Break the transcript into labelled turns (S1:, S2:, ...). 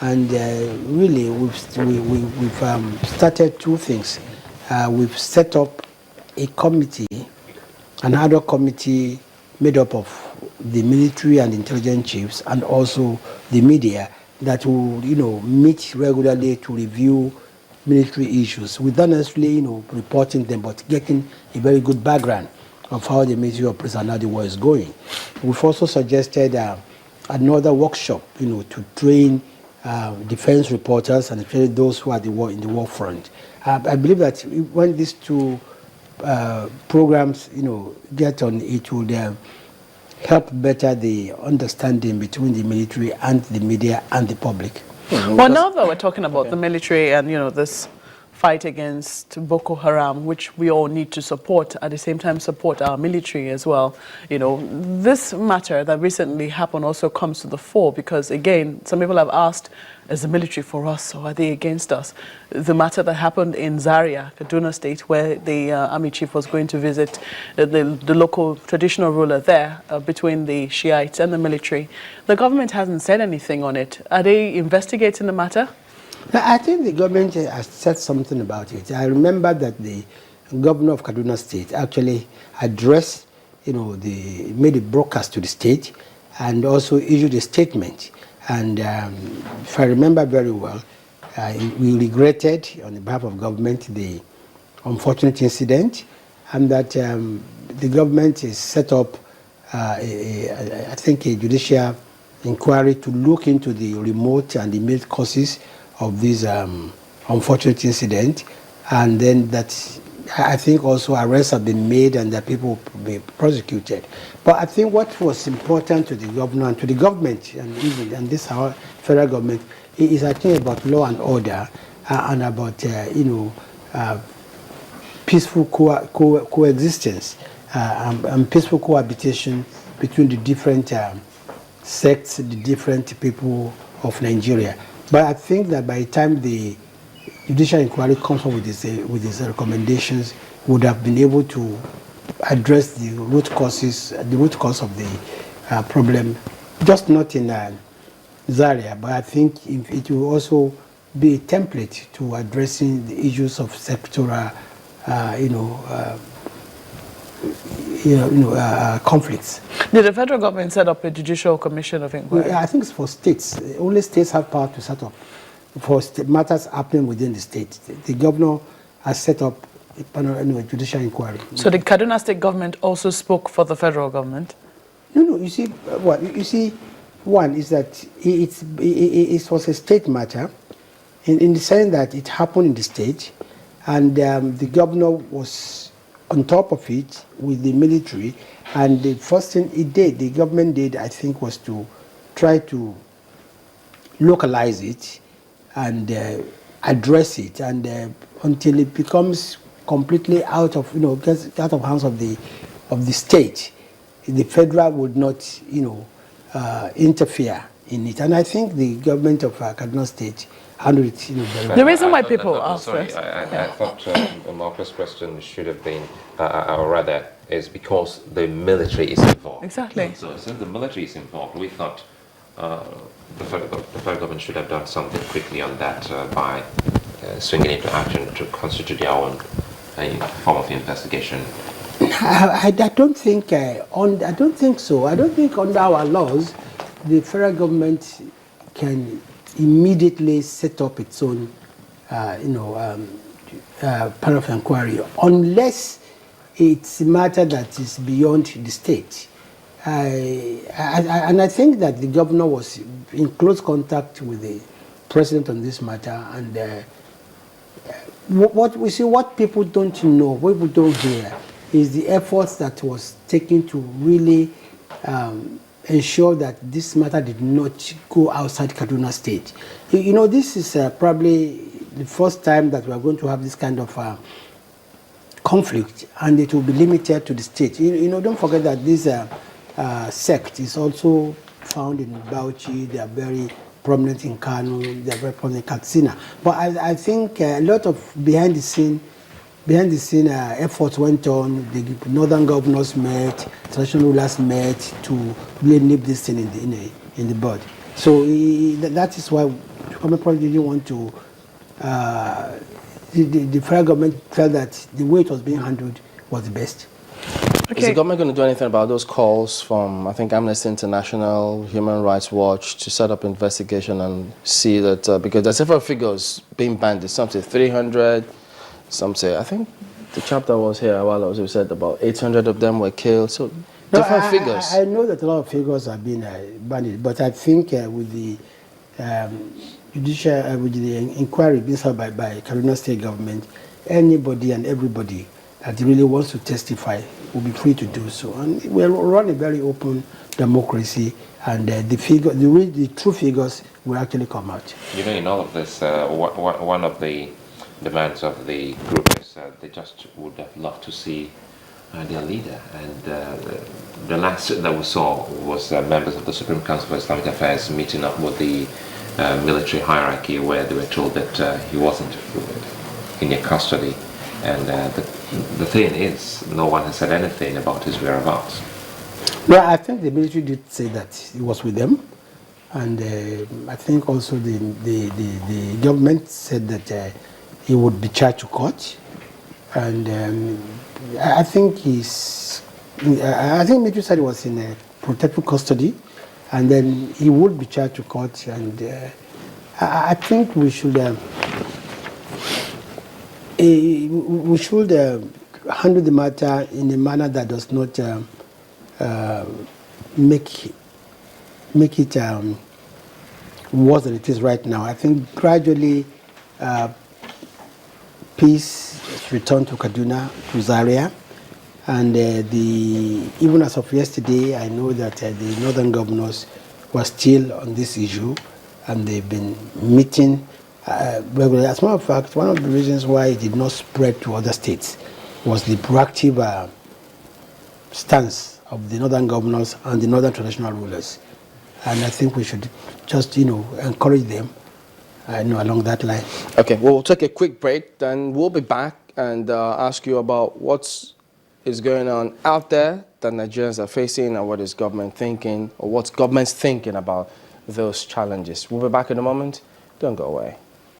S1: And really, we've started two things. We've set up a committee, an ad hoc committee made up of the military and intelligence chiefs and also the media that will, meet regularly to review military issues without necessarily, reporting them, but getting a very good background of how the military operates and how the war is going. We've also suggested another workshop, to train defense reporters and especially those who are in the war front. I believe that when these two programs, get on, it would help better the understanding between the military and the media and the public.
S2: Well, now that we're talking about the military and, this fight against Boko Haram, which we all need to support, at the same time support our military as well. This matter that recently happened also comes to the fore because, again, some people have asked, is the military for us or are they against us? The matter that happened in Zaria, Kaduna State, where the army chief was going to visit the local traditional ruler there between the Shiites and the military. The government hasn't said anything on it. Are they investigating the matter?
S1: I think the government has said something about it. I remember that the governor of Kaduna State actually addressed, made a broadcast to the state and also issued a statement. And if I remember very well, we regretted on the behalf of government the unfortunate incident and that the government has set up, I think, a judicial inquiry to look into the remote and immediate causes of this unfortunate incident, and then that I think also arrests have been made and that people will be prosecuted. But I think what was important to the governor and to the government and this our federal government is I think about law and order and about peaceful coexistence and peaceful cohabitation between the different sects, the different people of Nigeria. But I think that by the time the judicial inquiry comes up with its recommendations, would have been able to address the root cause of the problem, just not in Zaria, but I think it will also be a template to addressing the issues of sectoral, conflicts.
S2: Did the federal government set up a judicial commission of inquiry?
S1: I think it's for states. Only states have power to set up for matters happening within the state. The governor has set up a judicial inquiry.
S2: So the Kaduna state government also spoke for the federal government?
S1: No. You see, one is that it was a state matter, in the sense that it happened in the state, and the governor was on top of it with the military, and the first thing the government did, I think, was to try to localize it and address it, and until it becomes completely out of gets out of hands of the state, the federal would not interfere in it, and I think the government of Kaduna State handled it very well.
S2: The reason why people are
S3: sorry, I thought Marcus' question should have been, or rather, is because the military is involved.
S2: Exactly.
S3: So since the military is involved, we thought the federal government should have done something quickly on that by swinging into action to constitute their own form of investigation.
S1: I don't think I don't think so. I don't think under our laws the federal government can immediately set up its own panel of inquiry unless it's a matter that is beyond the state. And I think that the governor was in close contact with the president on this matter, and what people don't know, what people don't hear, is the efforts that was taken to really ensure that this matter did not go outside Kaduna State. This is probably the first time that we are going to have this kind of conflict, and it will be limited to the state. Don't forget that this sect is also found in Bauchi. They are very prominent in Kano. They are very prominent in Katsina. But I think a lot of behind the scene efforts went on. The northern governors met, traditional rulers met to really nip this thing in the bud. So that is why the government probably didn't want to. The federal government felt that the way it was being handled was the best.
S4: Is the government going to do anything about those calls from, I think, Amnesty International, Human Rights Watch, to set up investigation and see that, because there's several figures being banded. Some say 300, some say, I think the chapter was here a while ago, said about 800 of them were killed. So different figures.
S1: I know that a lot of figures have been banded, but I think with the judicial, with the inquiry being held by Kaduna State government, anybody and everybody that really wants to testify will be free to do so. And we'll run a very open democracy, and the true figures will actually come out.
S3: You know, in all of this, one of the demands of the group is they just would have loved to see their leader. And the last that we saw was members of the Supreme Council for Islamic Affairs meeting up with the military hierarchy, where they were told that he wasn't in their custody. And the thing is, no one has said anything about his whereabouts.
S1: Well, I think the military did say that he was with them, and I think also the government said that he would be charged to court, and I think military said he was in protective custody, and then he would be charged to court, and I think we should. We should handle the matter in a manner that does not make it worse than it is right now. I think gradually peace has returned to Kaduna, to Zaria, and even as of yesterday, I know that the northern governors were still on this issue, and they've been meeting regularly. As a matter of fact, one of the reasons why it did not spread to other states was the proactive stance of the northern governors and the northern traditional rulers. And I think we should just, encourage them along that line.
S4: Okay, well, we'll take a quick break, then we'll be back and ask you about what is going on out there that Nigerians are facing, and what is government thinking, or what's government's thinking about those challenges. We'll be back in a moment. Don't go away.